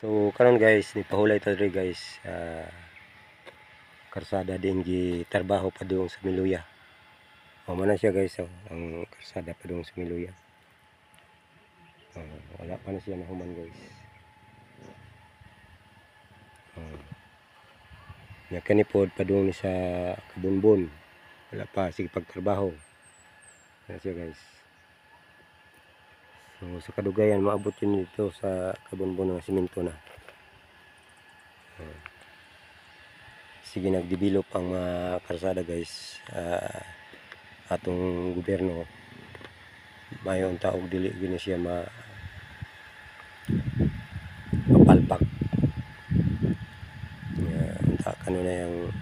So karon guys, nipahulay ta diri guys, karsada din gi trabaho pa doon sa Miluya. Mao na siya guys, ang karsada pa doon sa Miluya. Wala pa na siya nahuman guys. Nakanipod pa doon sa Kabunbon. Wala pa sige pagtrabaho. Na siya guys. So sa kadugayan maabot yun dito sa Kabunbon ng simento na. Sige nagdevelop ang mga karsada guys, atong gobyerno mayon taog dili gini siya mapalpak. Unta kanuna yung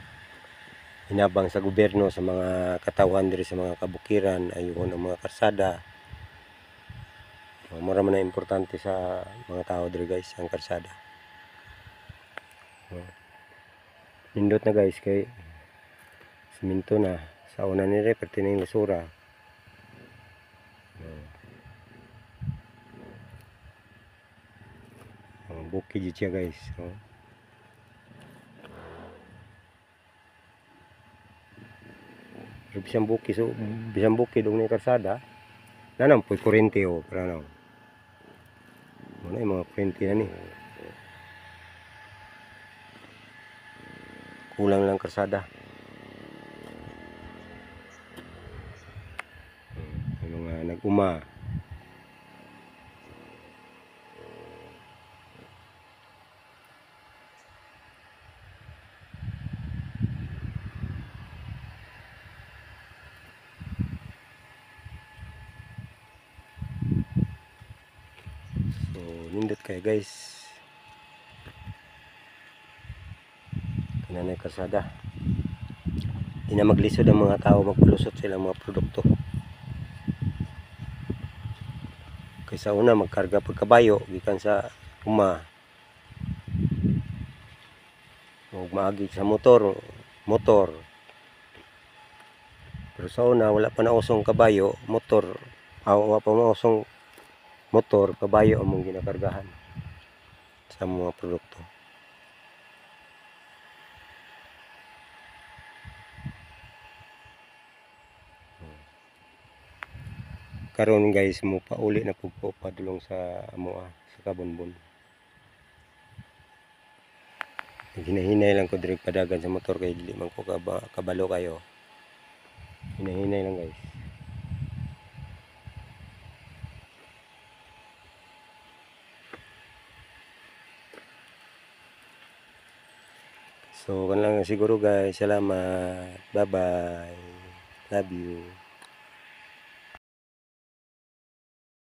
hinabang sa gobyerno sa mga katawan diri sa mga kabukiran ayon ang mga karsada. Mura man na importante sa mga tao diri guys ang karsada. Nindot na guys kay simento na sa una nire perti na yung lusura. Bukid yun siya guys. So, bisang bukid og ni karsada nanam po'y kurente o parang muna yung mga kurente na ni kulang lang karsada. Yung mga nag-uma so nindot kayo guys kananay karsada. Di na maglisod ang mga tao magpalusot sila mga produkto. Kaysa una magkarga pagkabayo gikan sa uma o maagi sa motor. Pero sa una wala pa na usong kabayo, motor, wala pa mausong motor, kabayo among ginakargahan sa mga produkto. Karon guys mo pauli na pugpo padulong sa amoa sa Kabunbon. Hinahinay lang ko diri padagan sa motor kay dili man ko kabalo kayo. Hinahinay lang guys. So kan lang siguro guys. Salamat. Bye bye. Love you.